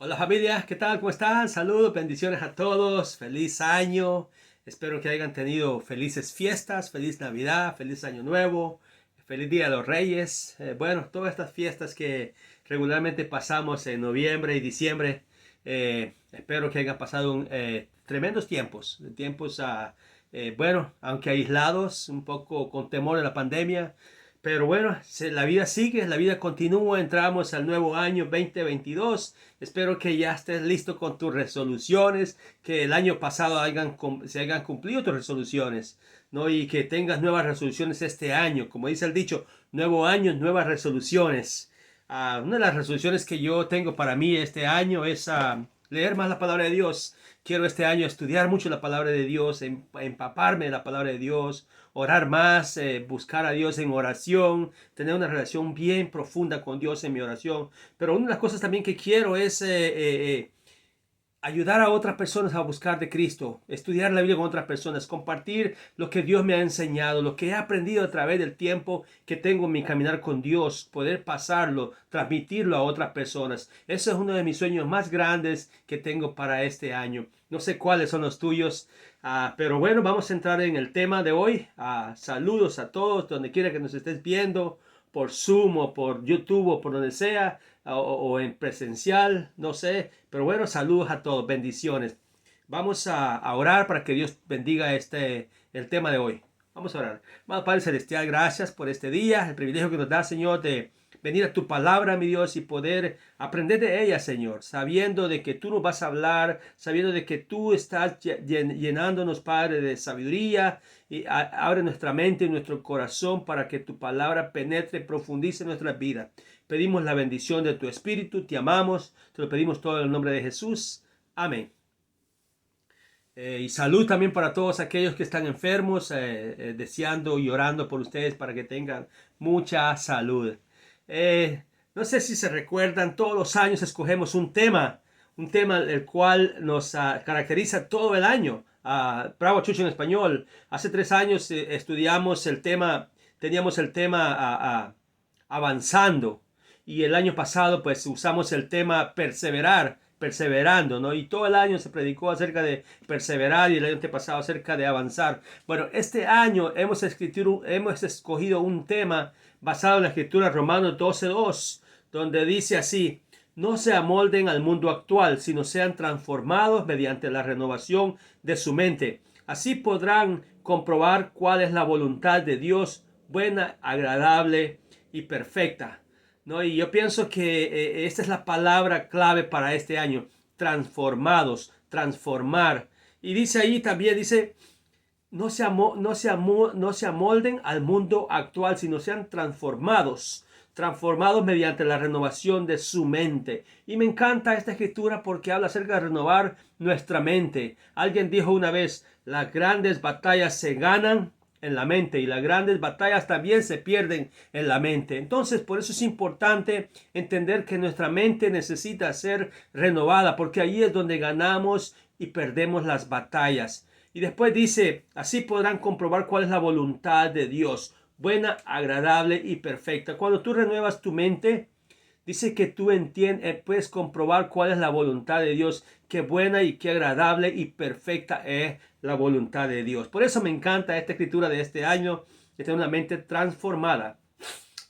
Hola familia, ¿qué tal? ¿Cómo están? Saludos, bendiciones a todos, feliz año. Espero que hayan tenido felices fiestas, feliz Navidad, feliz Año Nuevo, feliz Día de los Reyes. Bueno, todas estas fiestas que regularmente pasamos en noviembre y diciembre. Espero que hayan pasado tremendos tiempos, bueno, aunque aislados, un poco con temor a la pandemia. Pero bueno, la vida sigue, la vida continúa, entramos al nuevo año 2022. Espero que ya estés listo con tus resoluciones, que el año pasado se hayan cumplido tus resoluciones, ¿no? Y que tengas nuevas resoluciones este año. Como dice el dicho, nuevo año, nuevas resoluciones. Una de las resoluciones que yo tengo para mí este año es leer más la palabra de Dios. Quiero este año estudiar mucho la palabra de Dios, empaparme de la palabra de Dios, orar más, buscar a Dios en oración, tener una relación bien profunda con Dios en mi oración. Pero una de las cosas también que quiero es ayudar a otras personas a buscar de Cristo, estudiar la Biblia con otras personas, compartir lo que Dios me ha enseñado, lo que he aprendido a través del tiempo que tengo en mi caminar con Dios, poder pasarlo, transmitirlo a otras personas. Eso es uno de mis sueños más grandes que tengo para este año. No sé cuáles son los tuyos, pero bueno, vamos a entrar en el tema de hoy. Saludos a todos, donde quiera que nos estés viendo, por Zoom o por YouTube o por donde sea o en presencial, no sé. Pero bueno, saludos a todos, bendiciones. Vamos a orar para que Dios bendiga el tema de hoy. Vamos a orar. Amado Padre Celestial, gracias por este día, el privilegio que nos da, Señor, de venir a tu palabra, mi Dios, y poder aprender de ella, Señor, sabiendo de que tú nos vas a hablar, sabiendo de que tú estás llenándonos, Padre, de sabiduría, y abre nuestra mente y nuestro corazón para que tu palabra penetre, profundice en nuestra vida. Pedimos la bendición de tu Espíritu, te amamos, te lo pedimos todo en el nombre de Jesús. Amén. Y salud también para todos aquellos que están enfermos, deseando y orando por ustedes para que tengan mucha salud. No sé si se recuerdan, todos los años escogemos un tema el cual nos caracteriza todo el año. Bravo Chucho en español. Hace 3 años estudiamos el tema, teníamos el tema avanzando. Y el año pasado pues usamos el tema perseverar, perseverando, ¿no? Y todo el año se predicó acerca de perseverar y el año pasado acerca de avanzar. Bueno, este año hemos escogido un tema basado en la escritura Romanos 12:2, donde dice así: no se amolden al mundo actual, sino sean transformados mediante la renovación de su mente. Así podrán comprobar cuál es la voluntad de Dios, buena, agradable y perfecta. ¿No? Y yo pienso que esta es la palabra clave para este año: transformados, transformar. Y dice ahí también, dice, no se amolden al mundo actual, sino sean transformados, transformados mediante la renovación de su mente. Y me encanta esta escritura porque habla acerca de renovar nuestra mente. Alguien dijo una vez: las grandes batallas se ganan en la mente y las grandes batallas también se pierden en la mente. Entonces, por eso es importante entender que nuestra mente necesita ser renovada, porque ahí es donde ganamos y perdemos las batallas. Y después dice: así podrán comprobar cuál es la voluntad de Dios, buena, agradable y perfecta. Cuando tú renuevas tu mente, dice que tú puedes comprobar cuál es la voluntad de Dios, qué buena y qué agradable y perfecta es la voluntad de Dios. Por eso me encanta esta escritura de este año, de tener una mente transformada.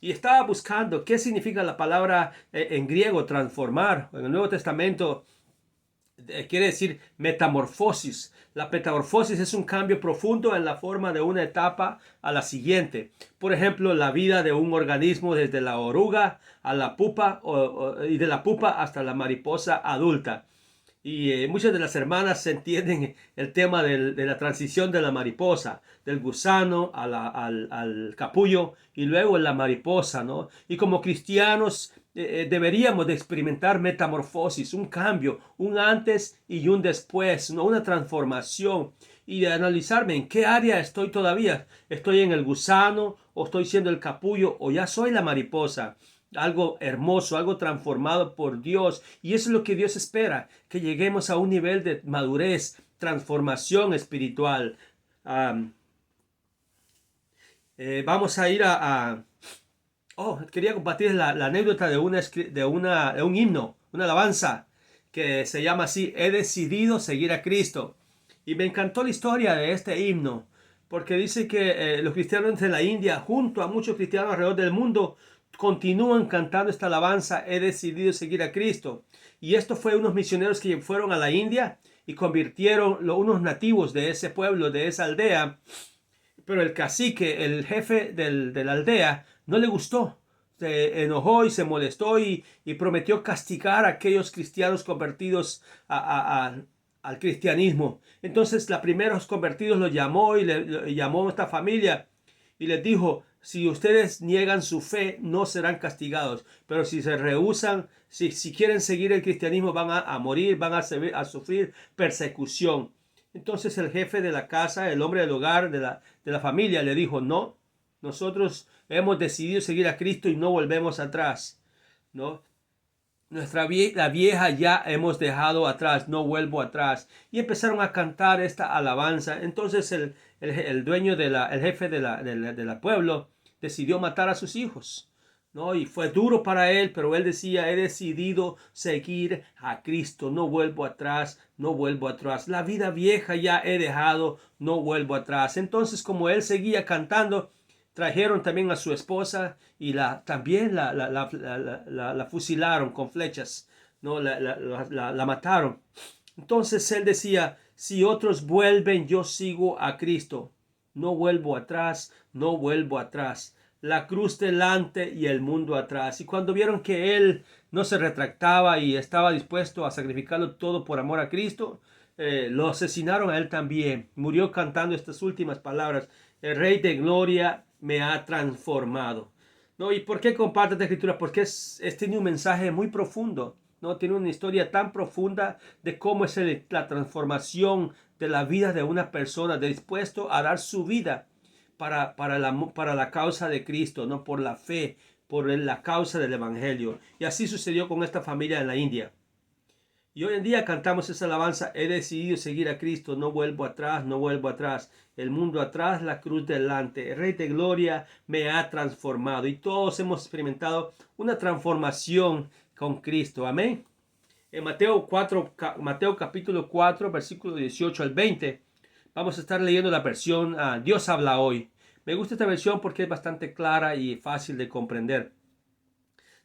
Y estaba buscando qué significa la palabra en griego transformar. En el Nuevo Testamento quiere decir metamorfosis. La metamorfosis es un cambio profundo en la forma de una etapa a la siguiente. Por ejemplo, la vida de un organismo desde la oruga a la pupa y de la pupa hasta la mariposa adulta. Y muchas de las hermanas entienden el tema de la transición de la mariposa, del gusano al capullo y luego la mariposa, ¿no? Y como cristianos deberíamos de experimentar metamorfosis, un cambio, un antes y un después, ¿no? Una transformación, y de analizarme en qué área estoy todavía. ¿Estoy en el gusano o estoy siendo el capullo o ya soy la mariposa? Algo hermoso, algo transformado por Dios. Y eso es lo que Dios espera, que lleguemos a un nivel de madurez, transformación espiritual. Um, Vamos a ir Oh, quería compartir la anécdota de un himno, una alabanza que se llama así: he decidido seguir a Cristo. Y me encantó la historia de este himno, porque dice que los cristianos de la India, junto a muchos cristianos alrededor del mundo, continúan cantando esta alabanza: he decidido seguir a Cristo. Y esto fue unos misioneros que fueron a la India y convirtieron unos nativos de ese pueblo, de esa aldea. Pero el cacique, el jefe de la aldea, no le gustó. Se enojó y se molestó y prometió castigar a aquellos cristianos convertidos al cristianismo. Entonces, los primeros convertidos lo llamó y le llamó a esta familia y les dijo: si ustedes niegan su fe, no serán castigados, pero si se rehúsan, si quieren seguir el cristianismo, van a morir, van a sufrir persecución. Entonces el jefe de la casa, el hombre del hogar, de la familia, le dijo: no, nosotros hemos decidido seguir a Cristo y no volvemos atrás, ¿no? La vieja ya hemos dejado atrás, no vuelvo atrás. Y empezaron a cantar esta alabanza. Entonces el dueño, el jefe del pueblo, decidió matar a sus hijos, ¿no? Y fue duro para él, pero él decía: he decidido seguir a Cristo, no vuelvo atrás, no vuelvo atrás. La vida vieja ya he dejado, no vuelvo atrás. Entonces, como él seguía cantando, trajeron también a su esposa y también la fusilaron con flechas, ¿no? La mataron. Entonces él decía: si otros vuelven, yo sigo a Cristo. No vuelvo atrás, no vuelvo atrás. La cruz delante y el mundo atrás. Y cuando vieron que él no se retractaba y estaba dispuesto a sacrificarlo todo por amor a Cristo, lo asesinaron a él también. Murió cantando estas últimas palabras: el Rey de Gloria me ha transformado. ¿No? ¿Y por qué comparto esta escritura? Porque tiene un mensaje muy profundo, ¿no? Tiene una historia tan profunda de cómo es la transformación de la vida de una persona dispuesto a dar su vida para la causa de Cristo, ¿no? Por la fe, por la causa del Evangelio. Y así sucedió con esta familia en la India. Y hoy en día cantamos esa alabanza: he decidido seguir a Cristo, no vuelvo atrás, no vuelvo atrás. El mundo atrás, la cruz delante. El Rey de Gloria me ha transformado. Y todos hemos experimentado una transformación con Cristo. Amén. En Mateo capítulo 4, versículo 18 al 20, vamos a estar leyendo la versión Dios habla hoy. Me gusta esta versión porque es bastante clara y fácil de comprender.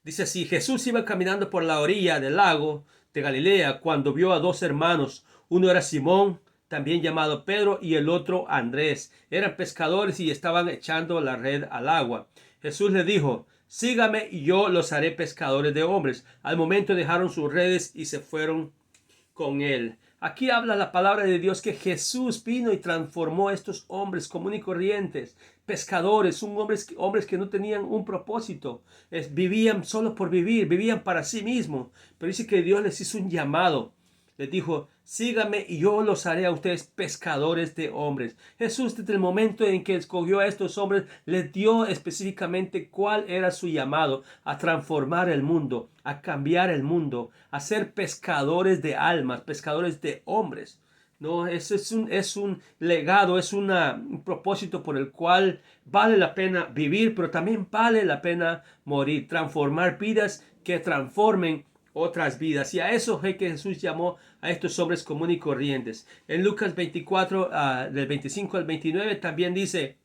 Dice así: Jesús iba caminando por la orilla del lago de Galilea cuando vio a dos hermanos. Uno era Simón, también llamado Pedro, y el otro Andrés. Eran pescadores y estaban echando la red al agua. Jesús les dijo: sígame y yo los haré pescadores de hombres. Al momento dejaron sus redes y se fueron con él. Aquí habla la palabra de Dios que Jesús vino y transformó a estos hombres comunes y corrientes, pescadores, hombres que no tenían un propósito, vivían solo por vivir, vivían para sí mismos. Pero dice que Dios les hizo un llamado. Les dijo: síganme y yo los haré a ustedes pescadores de hombres. Jesús, desde el momento en que escogió a estos hombres, les dio específicamente cuál era su llamado: a transformar el mundo, a cambiar el mundo, a ser pescadores de almas, pescadores de hombres. No, eso es un legado, es un propósito por el cual vale la pena vivir, pero también vale la pena morir, transformar vidas que transformen otras vidas. Y a eso es que Jesús llamó a estos hombres comunes y corrientes. En Lucas 24, del 25 al 29, también dice: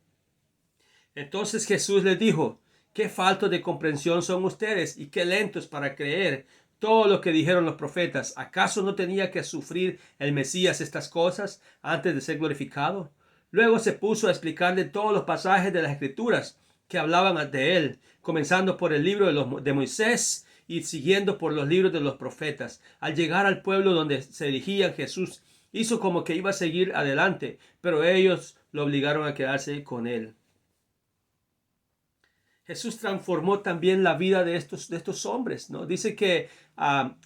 entonces Jesús les dijo: qué falto de comprensión son ustedes y qué lentos para creer todo lo que dijeron los profetas. ¿Acaso no tenía que sufrir el Mesías estas cosas antes de ser glorificado? Luego se puso a explicarle todos los pasajes de las Escrituras que hablaban de él, comenzando por el libro de Moisés y siguiendo por los libros de los profetas. Al llegar al pueblo donde se dirigía, Jesús hizo como que iba a seguir adelante, pero ellos lo obligaron a quedarse con él. Jesús transformó también la vida de estos hombres, ¿no? Dice que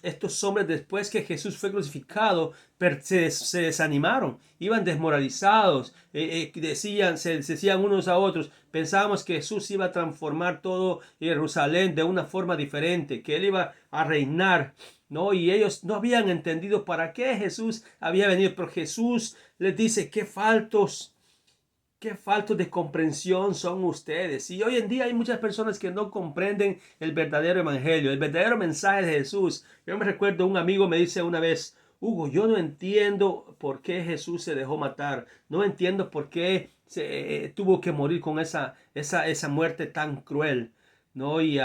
estos hombres, después que Jesús fue crucificado, se desanimaron, iban desmoralizados, se decían unos a otros: pensábamos que Jesús iba a transformar todo Jerusalén de una forma diferente, que él iba a reinar, ¿no? Y ellos no habían entendido para qué Jesús había venido, pero Jesús les dice: qué qué faltos de comprensión son ustedes. Y hoy en día hay muchas personas que no comprenden el verdadero evangelio, el verdadero mensaje de Jesús. Yo me recuerdo, un amigo me dice una vez: Hugo, yo no entiendo por qué Jesús se dejó matar. No entiendo por qué tuvo que morir con esa muerte tan cruel. ¿No? Y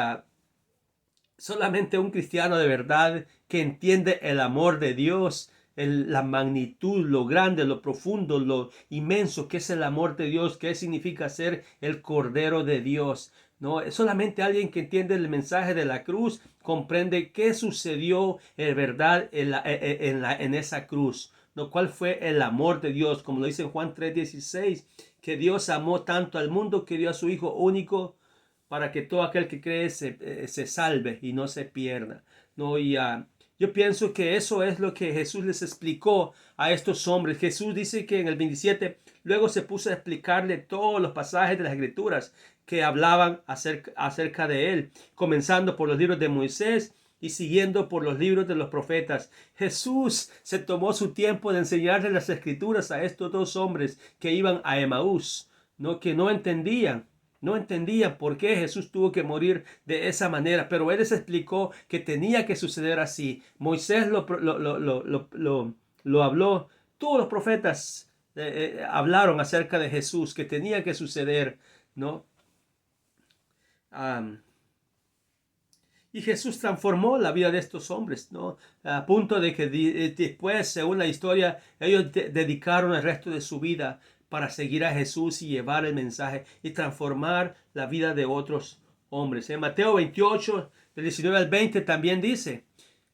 solamente un cristiano de verdad que entiende el amor de Dios, la magnitud, lo grande, lo profundo, lo inmenso que es el amor de Dios, qué significa ser el Cordero de Dios. No, solamente alguien que entiende el mensaje de la cruz comprende qué sucedió en verdad en esa cruz. ¿No? ¿Cuál fue el amor de Dios? Como lo dice en Juan 3:16, que Dios amó tanto al mundo que dio a su Hijo único para que todo aquel que cree se salve y no se pierda. ¿No? Yo pienso que eso es lo que Jesús les explicó a estos hombres. Jesús dice que en el 27 luego se puso a explicarle todos los pasajes de las Escrituras que hablaban acerca de él, comenzando por los libros de Moisés y siguiendo por los libros de los profetas. Jesús se tomó su tiempo de enseñarle las Escrituras a estos dos hombres que iban a Emaús, ¿no? Que no entendían. No entendían por qué Jesús tuvo que morir de esa manera, pero Él les explicó que tenía que suceder así. Moisés lo habló, todos los profetas hablaron acerca de Jesús, que tenía que suceder, ¿no? Y Jesús transformó la vida de estos hombres, ¿no? A punto de que después, según la historia, ellos dedicaron el resto de su vida para seguir a Jesús y llevar el mensaje y transformar la vida de otros hombres. En Mateo 28, del 19 al 20, también dice,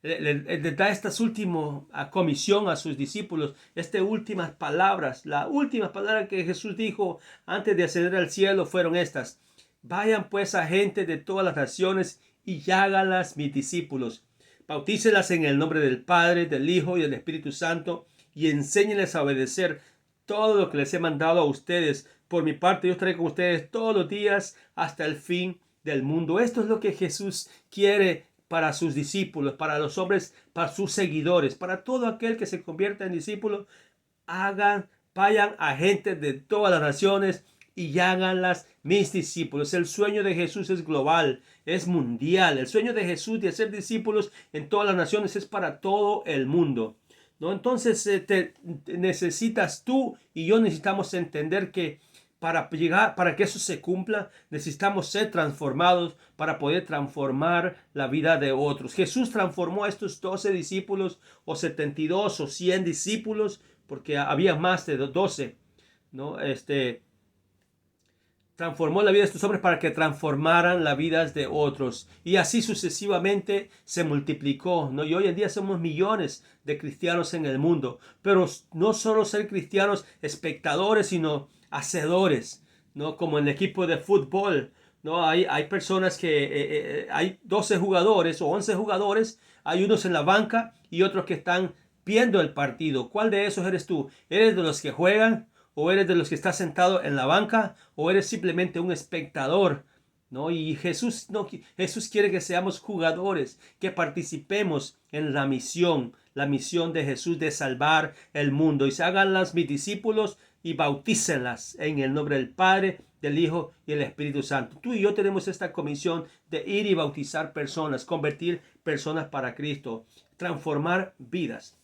le da esta última comisión a sus discípulos, estas últimas palabras. Las últimas palabras que Jesús dijo antes de ascender al cielo fueron estas: vayan pues a gente de todas las naciones y háganlas mis discípulos. Bautícelas en el nombre del Padre, del Hijo y del Espíritu Santo, y enséñenles a obedecer todo lo que les he mandado a ustedes. Por mi parte, yo estaré con ustedes todos los días hasta el fin del mundo. Esto es lo que Jesús quiere para sus discípulos, para los hombres, para sus seguidores, para todo aquel que se convierta en discípulo. Vayan a gente de todas las naciones y háganlas mis discípulos. El sueño de Jesús es global, es mundial. El sueño de Jesús de hacer discípulos en todas las naciones es para todo el mundo, ¿no? Entonces necesitas tú y yo necesitamos entender que para que eso se cumpla, necesitamos ser transformados para poder transformar la vida de otros. Jesús transformó a estos 12 discípulos, o 72 o 100 discípulos, porque había más de 12, ¿no? Transformó la vida de estos hombres para que transformaran las vidas de otros. Y así sucesivamente se multiplicó, ¿no? Y hoy en día somos millones de cristianos en el mundo. Pero no solo ser cristianos espectadores, sino hacedores, ¿no? Como en el equipo de fútbol, ¿no? Hay personas que hay 12 jugadores o 11 jugadores. Hay unos en la banca y otros que están viendo el partido. ¿Cuál de esos eres tú? ¿Eres de los que juegan? ¿O eres de los que está sentado en la banca? ¿O eres simplemente un espectador? ¿No? Y Jesús, no, Jesús quiere que seamos jugadores, que participemos en la misión de Jesús de salvar el mundo. Y se hagan las mis discípulos y bautícenlas en el nombre del Padre, del Hijo y del Espíritu Santo. Tú y yo tenemos esta comisión de ir y bautizar personas, convertir personas para Cristo, transformar vidas.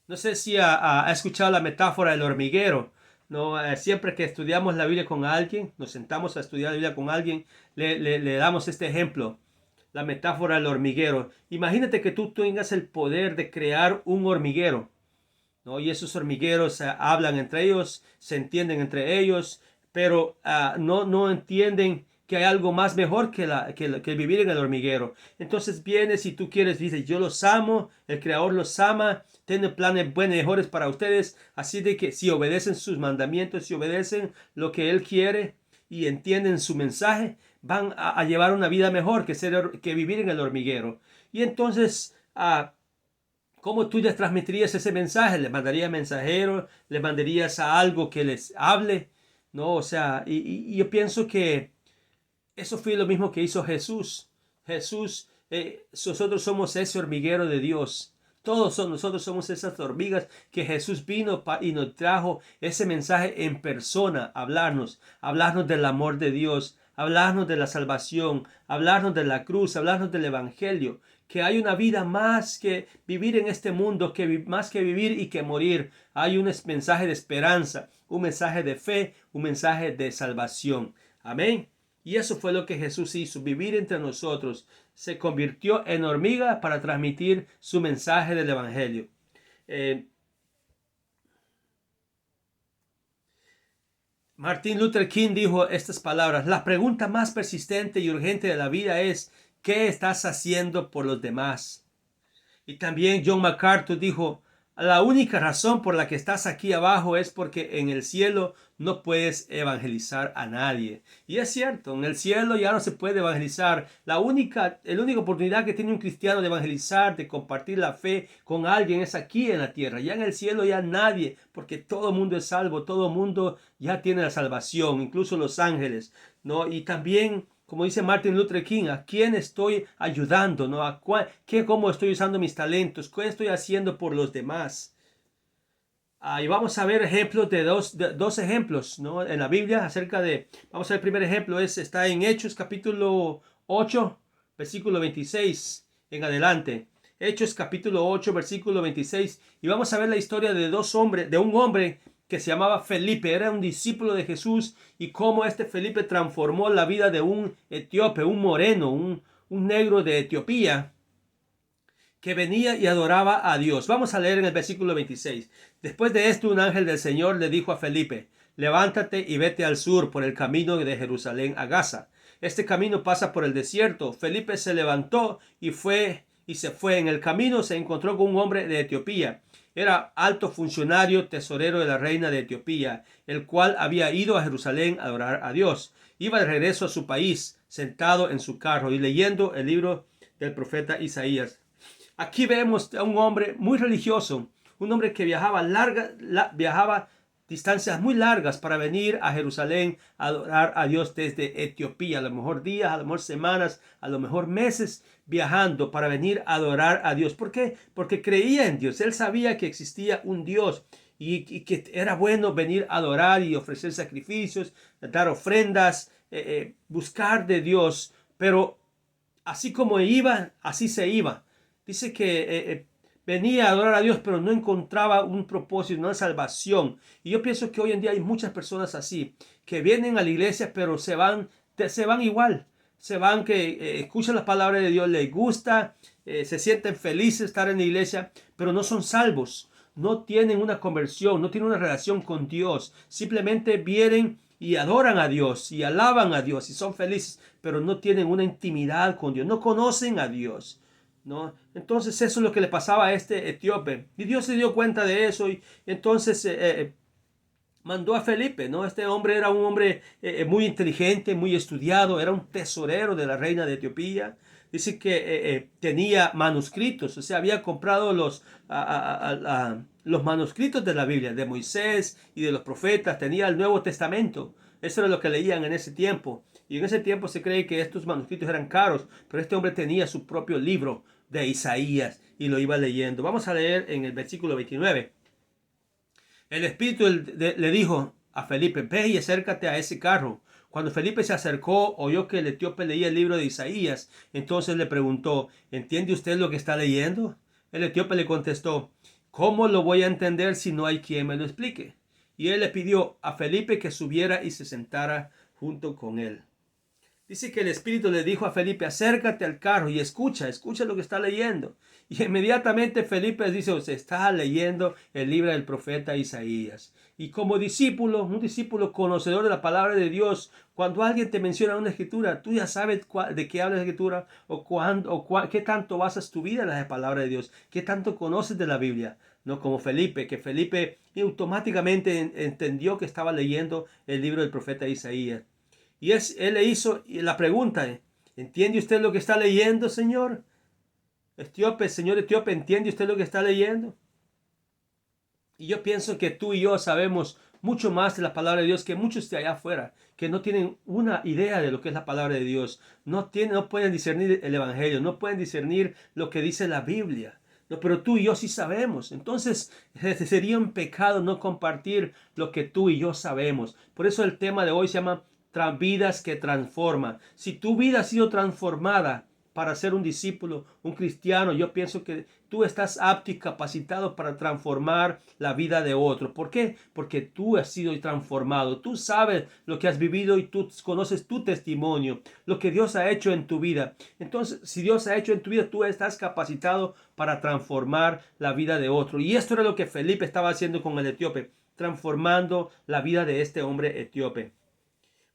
No sé si ha escuchado la metáfora del hormiguero. No, siempre que estudiamos la Biblia con alguien, nos sentamos a estudiar la Biblia con alguien, le damos este ejemplo, la metáfora del hormiguero. Imagínate que tú tengas el poder de crear un hormiguero, ¿no? Y esos hormigueros hablan entre ellos, se entienden entre ellos, pero no entienden que hay algo más mejor que vivir en el hormiguero. Entonces vienes y tú quieres, dices, yo los amo, el Creador los ama, tiene planes buenos, mejores para ustedes, así de que si obedecen sus mandamientos, si obedecen lo que Él quiere y entienden su mensaje, van a llevar una vida mejor que vivir en el hormiguero. Y entonces, ¿cómo tú les transmitirías ese mensaje? ¿Les mandarías mensajeros? ¿Les mandarías a algo que les hable? ¿No? O sea, y yo pienso que eso fue lo mismo que hizo Jesús. Jesús, nosotros somos ese hormiguero de Dios. Nosotros somos esas hormigas que Jesús vino y nos trajo ese mensaje en persona, hablarnos del amor de Dios, hablarnos de la salvación, hablarnos de la cruz, hablarnos del evangelio, que hay una vida más que vivir en este mundo, más que vivir y que morir. Hay un mensaje de esperanza, un mensaje de fe, un mensaje de salvación. Amén. Y eso fue lo que Jesús hizo, vivir entre nosotros. Se convirtió en hormiga para transmitir su mensaje del evangelio. Martin Luther King dijo estas palabras: la pregunta más persistente y urgente de la vida es: ¿qué estás haciendo por los demás? Y también John MacArthur dijo: la única razón por la que estás aquí abajo es porque en el cielo no puedes evangelizar a nadie. Y es cierto, en el cielo ya no se puede evangelizar. La única oportunidad que tiene un cristiano de evangelizar, de compartir la fe con alguien, es aquí en la tierra. Ya en el cielo ya nadie, porque todo el mundo es salvo, todo el mundo ya tiene la salvación, incluso los ángeles, ¿no? Y también, como dice Martin Luther King, ¿a quién estoy ayudando? ¿No? ¿Cómo estoy usando mis talentos? ¿Qué estoy haciendo por los demás? Y vamos a ver ejemplos de dos ejemplos, ¿no? En la Biblia vamos a ver el primer ejemplo, está en Hechos capítulo 8, versículo 26 en adelante. Hechos capítulo 8, versículo 26. Y vamos a ver la historia de un hombre que se llamaba Felipe, era un discípulo de Jesús, y cómo este Felipe transformó la vida de un etíope, un moreno, un negro de Etiopía, que venía y adoraba a Dios. Vamos a leer en el versículo 26. Después de esto, un ángel del Señor le dijo a Felipe: levántate y vete al sur por el camino de Jerusalén a Gaza. Este camino pasa por el desierto. Felipe se levantó y se fue. En el camino se encontró con un hombre de Etiopía. Era alto funcionario, tesorero de la reina de Etiopía, el cual había ido a Jerusalén a adorar a Dios. Iba de regreso a su país, sentado en su carro y leyendo el libro del profeta Isaías. Aquí vemos a un hombre muy religioso, un hombre que viajaba distancias muy largas para venir a Jerusalén a adorar a Dios desde Etiopía, a lo mejor días, a lo mejor semanas, a lo mejor meses viajando para venir a adorar a Dios. ¿Por qué? Porque creía en Dios. Él sabía que existía un Dios y que era bueno venir a adorar y ofrecer sacrificios, dar ofrendas, buscar de Dios. Pero así como iba, así se iba. Dice que venía a adorar a Dios, pero no encontraba un propósito, una salvación. Y yo pienso que hoy en día hay muchas personas así, que vienen a la iglesia, pero se van igual. Se van que escuchan la palabra de Dios, les gusta, se sienten felices de estar en la iglesia, pero no son salvos. No tienen una conversión, no tienen una relación con Dios. Simplemente vienen y adoran a Dios y alaban a Dios y son felices, pero no tienen una intimidad con Dios, no conocen a Dios, ¿no? Entonces eso es lo que le pasaba a este etíope, y Dios se dio cuenta de eso, y entonces mandó a Felipe, ¿no? Este hombre era un hombre muy inteligente, muy estudiado, era un tesorero de la reina de Etiopía. Dice que tenía manuscritos, o sea, había comprado los manuscritos de la Biblia, de Moisés y de los profetas, tenía el Nuevo Testamento. Eso era lo que leían en ese tiempo. Y en ese tiempo se cree que estos manuscritos eran caros, pero este hombre tenía su propio libro de Isaías y lo iba leyendo. Vamos a leer en el versículo 29. El espíritu le dijo a Felipe: ve y acércate a ese carro. Cuando Felipe se acercó, oyó que el etíope leía el libro de Isaías. Entonces le preguntó: ¿entiende usted lo que está leyendo? El etíope le contestó: ¿cómo lo voy a entender si no hay quien me lo explique? Y él le pidió a Felipe que subiera y se sentara junto con él. Dice que el Espíritu le dijo a Felipe: acércate al carro y escucha lo que está leyendo. Y inmediatamente Felipe dice: se está leyendo el libro del profeta Isaías. Y como discípulo, un discípulo conocedor de la palabra de Dios, cuando alguien te menciona una escritura, tú ya sabes de qué habla la escritura qué tanto basas tu vida en la palabra de Dios, qué tanto conoces de la Biblia. No como Felipe, que Felipe automáticamente entendió que estaba leyendo el libro del profeta Isaías. Y él le hizo la pregunta: ¿entiende usted lo que está leyendo, señor? Señor etíope, ¿entiende usted lo que está leyendo? Y yo pienso que tú y yo sabemos mucho más de la palabra de Dios que muchos de allá afuera, que no tienen una idea de lo que es la palabra de Dios. No pueden discernir el evangelio, no pueden discernir lo que dice la Biblia. No, pero tú y yo sí sabemos. Entonces sería un pecado no compartir lo que tú y yo sabemos. Por eso el tema de hoy se llama vidas que transforman. Si tu vida ha sido transformada para ser un discípulo, un cristiano, yo pienso que tú estás apto y capacitado para transformar la vida de otro. ¿Por qué? Porque tú has sido transformado. Tú sabes lo que has vivido y tú conoces tu testimonio, lo que Dios ha hecho en tu vida. Entonces, si Dios ha hecho en tu vida, tú estás capacitado para transformar la vida de otro. Y esto era lo que Felipe estaba haciendo con el etíope, transformando la vida de este hombre etíope.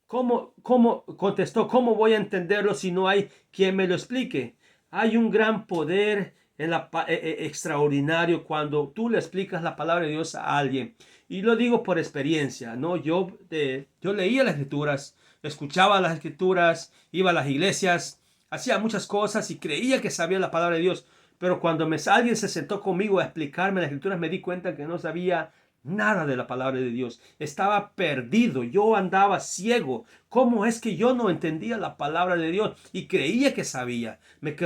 ¿Cómo contestó? ¿Cómo voy a entenderlo si no hay quien me lo explique? Hay un gran poder en extraordinario cuando tú le explicas la palabra de Dios a alguien. Y lo digo por experiencia, ¿no? Yo leía las escrituras, escuchaba las escrituras, iba a las iglesias, hacía muchas cosas y creía que sabía la palabra de Dios. Pero cuando alguien se sentó conmigo a explicarme las escrituras, me di cuenta que no sabía nada de la palabra de Dios. Estaba perdido. Yo andaba ciego. ¿Cómo es que yo no entendía la palabra de Dios y creía que sabía? Me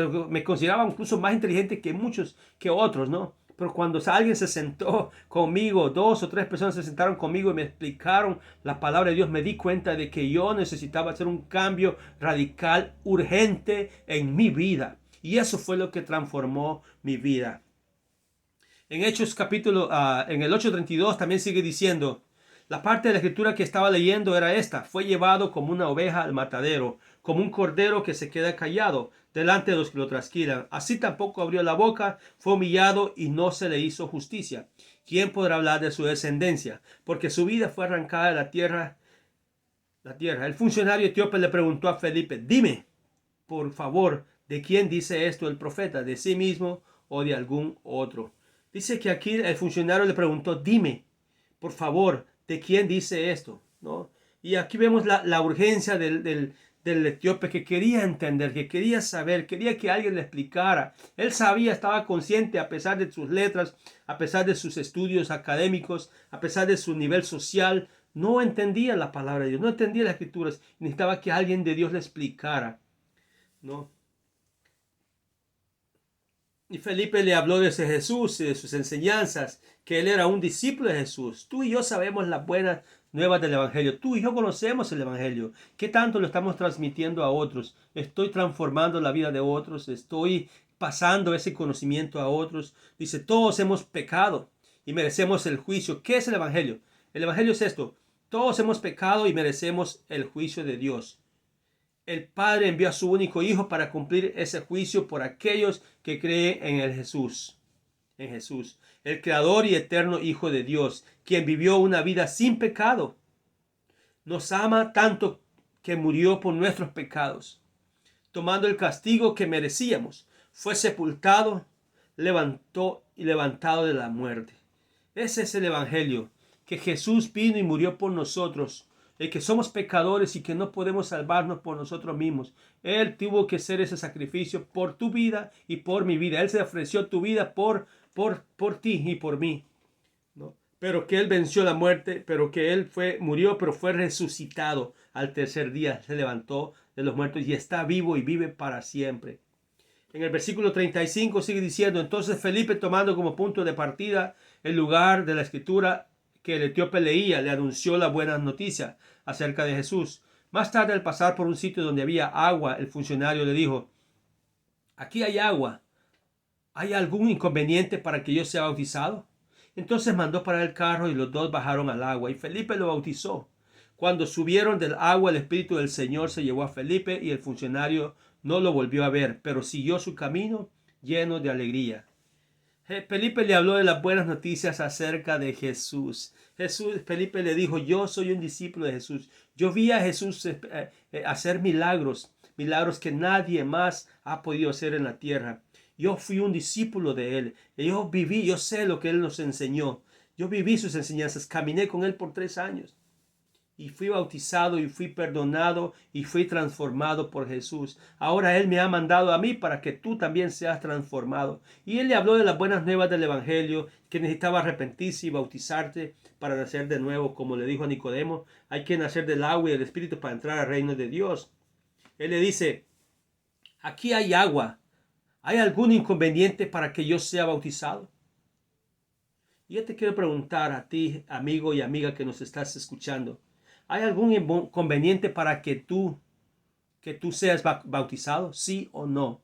consideraba incluso más inteligente que muchos, que otros, ¿no? Pero cuando alguien se sentó conmigo, 2 o 3 personas se sentaron conmigo y me explicaron la palabra de Dios, me di cuenta de que yo necesitaba hacer un cambio radical, urgente en mi vida. Y eso fue lo que transformó mi vida. En Hechos capítulo, en el 8:32 también sigue diciendo, la parte de la escritura que estaba leyendo era esta: fue llevado como una oveja al matadero, como un cordero que se queda callado delante de los que lo trasquilan. Así tampoco abrió la boca, fue humillado y no se le hizo justicia. ¿Quién podrá hablar de su descendencia? Porque su vida fue arrancada de la tierra. El funcionario etíope le preguntó a Felipe, dime, por favor, ¿de quién dice esto el profeta? ¿De sí mismo o de algún otro? Dice que aquí el funcionario le preguntó, dime, por favor, ¿de quién dice esto? ¿No? Y aquí vemos la urgencia del etíope, que quería entender, que quería saber, quería que alguien le explicara. Él sabía, estaba consciente, a pesar de sus letras, a pesar de sus estudios académicos, a pesar de su nivel social, no entendía la palabra de Dios, no entendía las escrituras. Necesitaba que alguien de Dios le explicara, ¿no? Y Felipe le habló de ese Jesús y de sus enseñanzas, que él era un discípulo de Jesús. Tú y yo sabemos las buenas nuevas del Evangelio. Tú y yo conocemos el Evangelio. ¿Qué tanto lo estamos transmitiendo a otros? Estoy transformando la vida de otros. Estoy pasando ese conocimiento a otros. Dice, todos hemos pecado y merecemos el juicio. ¿Qué es el Evangelio? El Evangelio es esto. Todos hemos pecado y merecemos el juicio de Dios. El Padre envió a su único Hijo para cumplir ese juicio por aquellos que creen en en Jesús, el Creador y eterno Hijo de Dios, quien vivió una vida sin pecado. Nos ama tanto que murió por nuestros pecados, tomando el castigo que merecíamos. Fue sepultado, levantado de la muerte. Ese es el Evangelio, que Jesús vino y murió por nosotros, el que somos pecadores y que no podemos salvarnos por nosotros mismos. Él tuvo que hacer ese sacrificio por tu vida y por mi vida. Él se ofreció tu vida por ti y por mí, ¿no? Pero que Él venció la muerte, pero que Él murió, pero fue resucitado al tercer día. Se levantó de los muertos y está vivo y vive para siempre. En el versículo 35 sigue diciendo, entonces Felipe, tomando como punto de partida el lugar de la escritura que el etíope leía, le anunció la buena noticia acerca de Jesús. Más tarde, al pasar por un sitio donde había agua, el funcionario le dijo, aquí hay agua, ¿hay algún inconveniente para que yo sea bautizado? Entonces mandó parar el carro y los dos bajaron al agua y Felipe lo bautizó. Cuando subieron del agua, el Espíritu del Señor se llevó a Felipe y el funcionario no lo volvió a ver, pero siguió su camino lleno de alegría. Felipe le habló de las buenas noticias acerca de Jesús. Felipe le dijo, yo soy un discípulo de Jesús. Yo vi a Jesús hacer milagros, milagros que nadie más ha podido hacer en la tierra. Yo fui un discípulo de Él. Yo sé lo que Él nos enseñó. Yo viví sus enseñanzas, caminé con Él por 3 años. Y fui bautizado y fui perdonado y fui transformado por Jesús. Ahora Él me ha mandado a mí para que tú también seas transformado. Y Él le habló de las buenas nuevas del Evangelio, que necesitaba arrepentirse y bautizarte para nacer de nuevo. Como le dijo a Nicodemo, hay que nacer del agua y del Espíritu para entrar al reino de Dios. Él le dice, aquí hay agua, ¿Hay algún inconveniente para que yo sea bautizado? Y yo te quiero preguntar a ti, amigo y amiga que nos estás escuchando, ¿hay algún inconveniente para que tú seas bautizado? ¿Sí o no?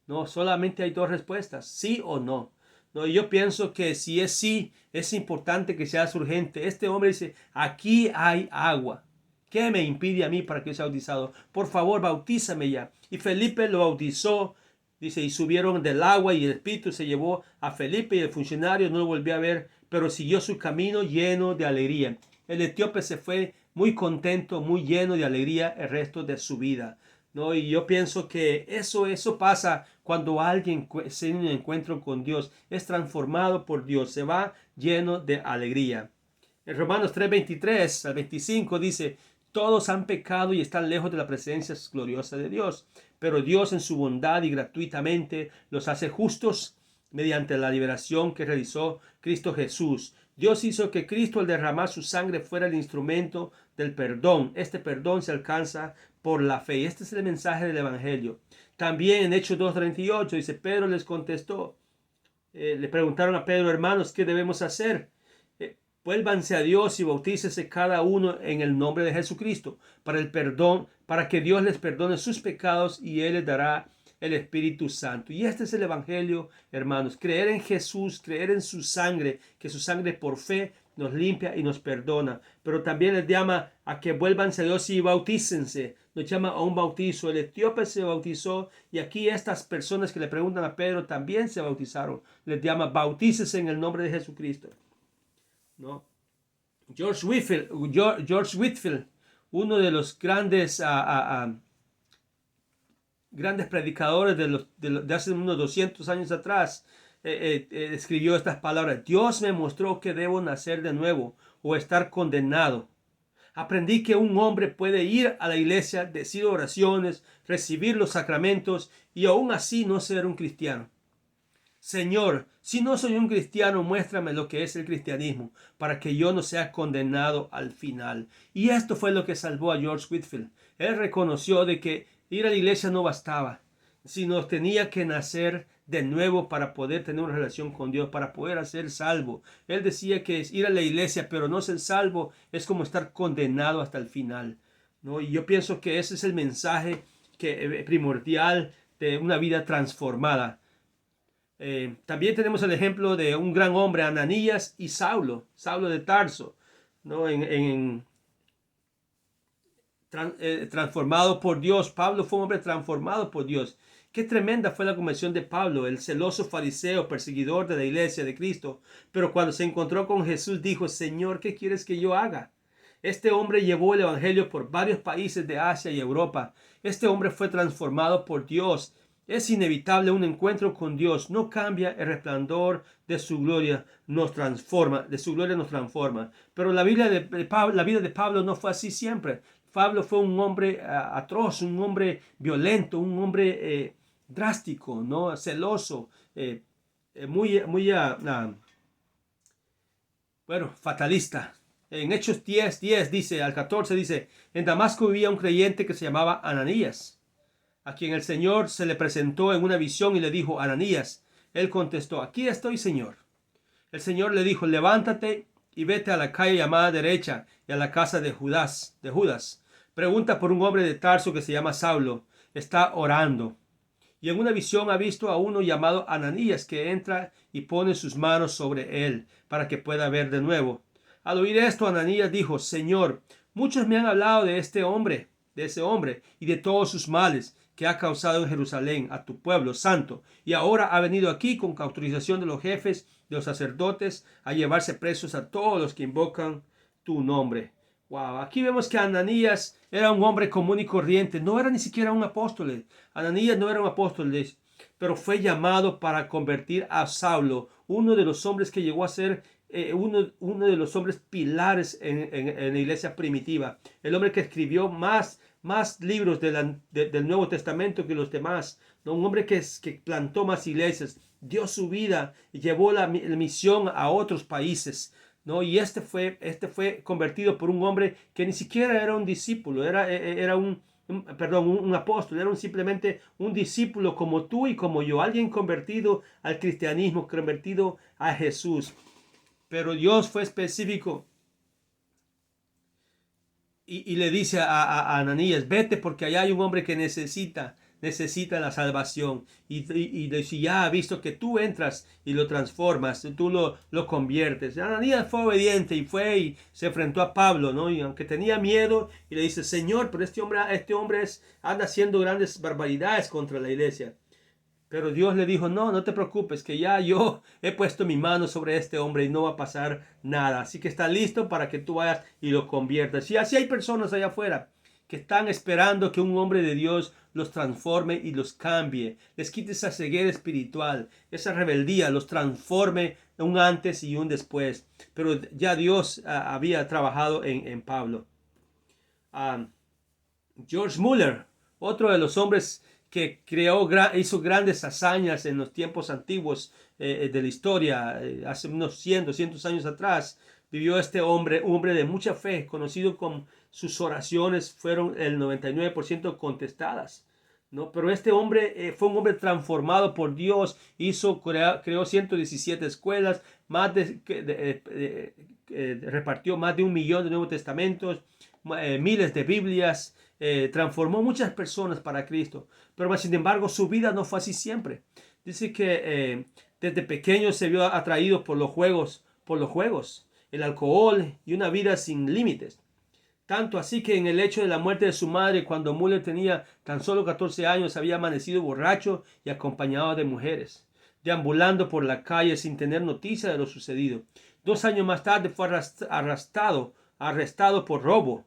No, solamente hay dos respuestas, sí o no. No, yo pienso que si es sí, es importante que seas urgente. Este hombre dice, aquí hay agua. ¿Qué me impide a mí para que yo sea bautizado? Por favor, bautízame ya. Y Felipe lo bautizó, dice, y subieron del agua y el Espíritu se llevó a Felipe y el funcionario no lo volvió a ver, pero siguió su camino lleno de alegría. El etíope se fue muy contento, muy lleno de alegría el resto de su vida. ¿No? Y yo pienso que eso pasa cuando alguien tiene un encuentro con Dios, es transformado por Dios, se va lleno de alegría. En Romanos 3:23 al 25 dice, todos han pecado y están lejos de la presencia gloriosa de Dios, pero Dios en su bondad y gratuitamente los hace justos mediante la liberación que realizó Cristo Jesús. Dios hizo que Cristo al derramar su sangre fuera el instrumento del perdón. Este perdón se alcanza por la fe. Este es el mensaje del Evangelio. También en Hechos 2:38 dice, Pedro les contestó, le preguntaron a Pedro, hermanos, ¿qué debemos hacer? Vuélvanse a Dios y bautícese cada uno en el nombre de Jesucristo para el perdón, para que Dios les perdone sus pecados y Él les dará el Espíritu Santo. Y este es el Evangelio, hermanos. Creer en Jesús, creer en su sangre, que su sangre por fe nos limpia y nos perdona. Pero también les llama a que vuélvanse a Dios y bautícense. Nos llama a un bautizo. El etíope se bautizó y aquí estas personas que le preguntan a Pedro también se bautizaron. Les llama bautícese en el nombre de Jesucristo. ¿No? George Whitefield, uno de los grandes predicadores de hace unos 200 años atrás, escribió estas palabras: Dios me mostró que debo nacer de nuevo o estar condenado. Aprendí que un hombre puede ir a la iglesia, decir oraciones, recibir los sacramentos y aún así no ser un cristiano. Señor, si no soy un cristiano, muéstrame lo que es el cristianismo, para que yo no sea condenado al final. Y esto fue lo que salvó a George Whitefield. Él reconoció de que ir a la iglesia no bastaba, sino tenía que nacer de nuevo para poder tener una relación con Dios, para poder ser salvo. Él decía que ir a la iglesia, pero no ser salvo, es como estar condenado hasta el final, ¿no? Y yo pienso que ese es el mensaje primordial de una vida transformada. También tenemos el ejemplo de un gran hombre, Ananías y Saulo de Tarso, ¿no? Transformado por Dios. Pablo fue un hombre transformado por Dios. Qué tremenda fue la conversión de Pablo, el celoso fariseo, perseguidor de la iglesia de Cristo. Pero cuando se encontró con Jesús, dijo: Señor, ¿qué quieres que yo haga? Este hombre llevó el evangelio por varios países de Asia y Europa. Este hombre fue transformado por Dios. Es inevitable un encuentro con Dios. No cambia el resplandor de su gloria, nos transforma, de su gloria nos transforma. Pero la vida de Pablo no fue así siempre. Pablo fue un hombre atroz, un hombre violento, un hombre drástico, ¿no? Celoso, bueno, fatalista. En Hechos 10:10 dice, al 14 dice, en Damasco vivía un creyente que se llamaba Ananías, a quien el Señor se le presentó en una visión y le dijo: Ananías. Él contestó: aquí estoy, Señor. El Señor le dijo: levántate y vete a la calle llamada derecha y a la casa de Judas. Pregunta por un hombre de Tarso que se llama Saulo. Está orando. Y en una visión ha visto a uno llamado Ananías que entra y pone sus manos sobre él para que pueda ver de nuevo. Al oír esto, Ananías dijo: Señor, muchos me han hablado de ese hombre y de todos sus males que ha causado en Jerusalén a tu pueblo santo, y ahora ha venido aquí con autorización de los jefes de los sacerdotes a llevarse presos a todos los que invocan tu nombre. Wow, aquí vemos que Ananías era un hombre común y corriente, no era ni siquiera un apóstol. Ananías no era un apóstol, pero fue llamado para convertir a Saulo, uno de los hombres que llegó a ser uno de los hombres pilares en la iglesia primitiva, el hombre que escribió más libros del Nuevo Testamento que los demás, ¿no? Un hombre que plantó más iglesias, dio su vida y llevó la misión a otros países, ¿no? Y este fue convertido por un hombre que ni siquiera era un discípulo, era un apóstol, era simplemente un discípulo como tú y como yo, alguien convertido al cristianismo, convertido a Jesús. Pero Dios fue específico y le dice a Ananías, vete porque allá hay un hombre que necesita la salvación. Y si ya ha visto que tú entras y lo transformas, tú lo conviertes. Ananías fue obediente y fue y se enfrentó a Pablo, ¿no? Y aunque tenía miedo, y le dice, Señor, pero este hombre anda haciendo grandes barbaridades contra la iglesia. Pero Dios le dijo, no, no te preocupes, que ya yo he puesto mi mano sobre este hombre y no va a pasar nada. Así que está listo para que tú vayas y lo conviertas. Y así hay personas allá afuera que están esperando que un hombre de Dios los transforme y los cambie. Les quite esa ceguera espiritual, esa rebeldía, los transforme un antes y un después. Pero ya Dios había trabajado en Pablo. George Muller, otro de los hombres que hizo grandes hazañas en los tiempos antiguos de la historia, hace unos 100, 200 años atrás, vivió este hombre, un hombre de mucha fe, conocido con sus oraciones fueron el 99% contestadas. ¿No? Pero este hombre fue un hombre transformado por Dios, creó 117 escuelas, repartió más de 1 millón de Nuevos Testamentos, miles de Biblias, transformó muchas personas para Cristo, pero sin embargo su vida no fue así siempre. Dice que desde pequeño se vio atraído por los juegos, el alcohol y una vida sin límites. Tanto así que en el hecho de la muerte de su madre, cuando Müller tenía tan solo 14 años, había amanecido borracho y acompañado de mujeres, deambulando por la calle sin tener noticia de lo sucedido. 2 años más tarde fue arrestado por robo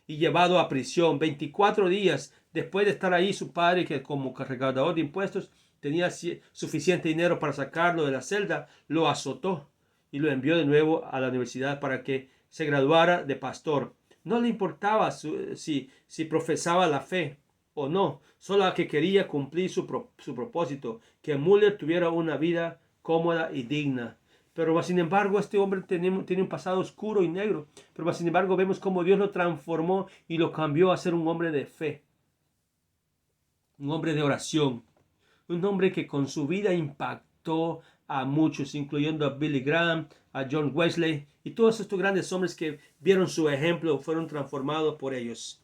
y llevado a prisión. 24 días después de estar ahí, su padre, que como recaudador de impuestos tenía suficiente dinero para sacarlo de la celda, lo azotó y lo envió de nuevo a la universidad para que se graduara de pastor. No le importaba si profesaba la fe o no, solo que quería cumplir su propósito, que Müller tuviera una vida cómoda y digna. Pero sin embargo, este hombre tiene un pasado oscuro y negro. Pero sin embargo, vemos cómo Dios lo transformó y lo cambió a ser un hombre de fe, un hombre de oración, un hombre que con su vida impactó a muchos, incluyendo a Billy Graham, a John Wesley y todos estos grandes hombres que vieron su ejemplo, fueron transformados por ellos.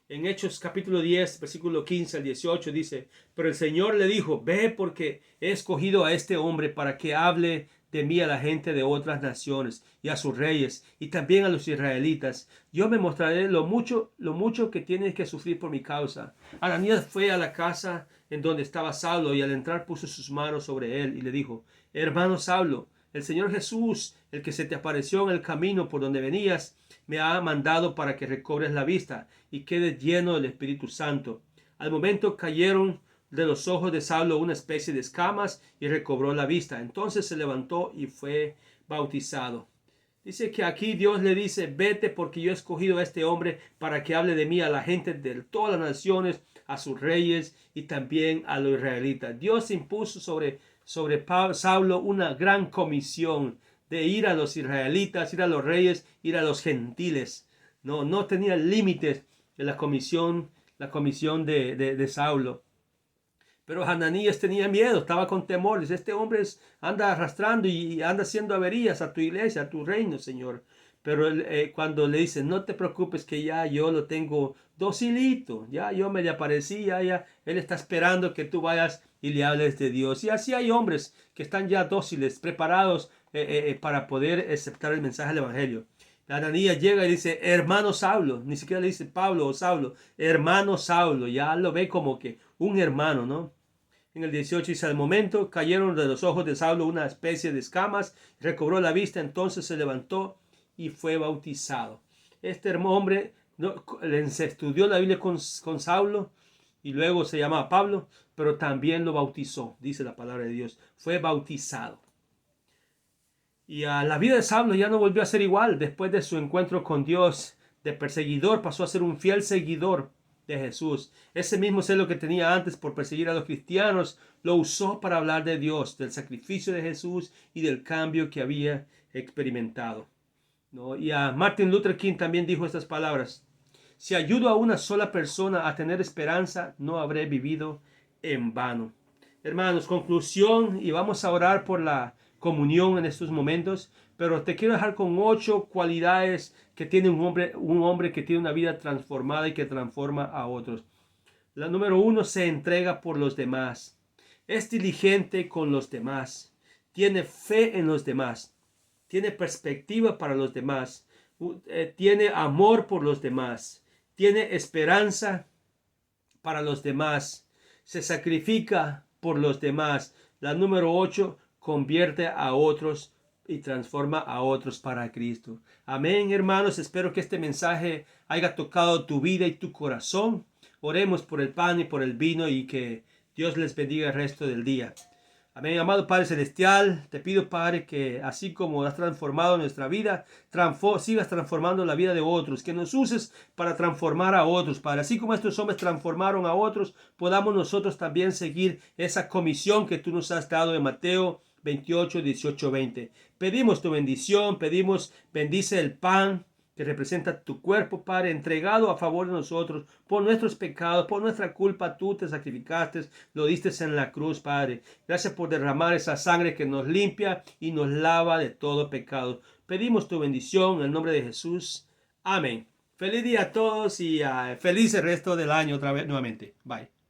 En Hechos capítulo 10, versículo 15 al 18 dice, pero el Señor le dijo, ve porque he escogido a este hombre para que hable de mí a la gente de otras naciones y a sus reyes y también a los israelitas. Yo me mostraré lo mucho que tienes que sufrir por mi causa. Ananías fue a la casa en donde estaba Saulo y al entrar puso sus manos sobre él y le dijo, hermano Saulo, el Señor Jesús, el que se te apareció en el camino por donde venías, me ha mandado para que recobres la vista y quedes lleno del Espíritu Santo. Al momento cayeron de los ojos de Saulo una especie de escamas y recobró la vista. Entonces se levantó y fue bautizado. Dice que aquí Dios le dice, vete porque yo he escogido a este hombre para que hable de mí a la gente de todas las naciones, a sus reyes y también a los israelitas. Dios impuso sobre Saulo una gran comisión de ir a los israelitas, ir a los reyes, ir a los gentiles. No tenía límites en la comisión de Saulo. Pero Ananías tenía miedo, estaba con temor. Dice, este hombre anda arrastrando y anda haciendo averías a tu iglesia, a tu reino, Señor. Pero cuando le dice, no te preocupes que ya yo lo tengo docilito, ya yo me le aparecí, ya él está esperando que tú vayas y le hables de Dios. Y así hay hombres que están ya dóciles, preparados para poder aceptar el mensaje del Evangelio. Ananías llega y dice, hermano Saulo, ni siquiera le dice Pablo o Saulo, hermano Saulo, ya lo ve como que un hermano, ¿no? En el 18 dice, al momento cayeron de los ojos de Saulo una especie de escamas, recobró la vista, entonces se levantó y fue bautizado. Este hombre se estudió la Biblia con Saulo y luego se llamaba Pablo, pero también lo bautizó, dice la palabra de Dios, fue bautizado. Y la vida de Saulo ya no volvió a ser igual. Después de su encuentro con Dios, de perseguidor pasó a ser un fiel seguidor de Jesús. Ese mismo celo que tenía antes por perseguir a los cristianos, lo usó para hablar de Dios, del sacrificio de Jesús y del cambio que había experimentado, ¿no? Y a Martin Luther King también dijo estas palabras. Si ayudo a una sola persona a tener esperanza, no habré vivido en vano. Hermanos, conclusión, y vamos a orar por la comunión en estos momentos, pero te quiero dejar con 8 cualidades que tiene un hombre que tiene una vida transformada y que transforma a otros. La número 1, se entrega por los demás. Es diligente con los demás. Tiene fe en los demás. Tiene perspectiva para los demás. Tiene amor por los demás. Tiene esperanza para los demás. Se sacrifica por los demás. La número 8, convierte a otros y transforma a otros para Cristo. Amén, hermanos. Espero que este mensaje haya tocado tu vida y tu corazón. Oremos por el pan y por el vino y que Dios les bendiga el resto del día. Amén. Amado Padre Celestial, te pido, Padre, que así como has transformado nuestra vida, sigas transformando la vida de otros, que nos uses para transformar a otros, Padre. Así como estos hombres transformaron a otros, podamos nosotros también seguir esa comisión que tú nos has dado en Mateo 28, 18, 20. Pedimos tu bendición, pedimos, bendice el pan que representa tu cuerpo, Padre, entregado a favor de nosotros, por nuestros pecados, por nuestra culpa, tú te sacrificaste, lo diste en la cruz, Padre. Gracias por derramar esa sangre que nos limpia y nos lava de todo pecado. Pedimos tu bendición en el nombre de Jesús. Amén. Feliz día a todos y feliz el resto del año otra vez nuevamente. Bye.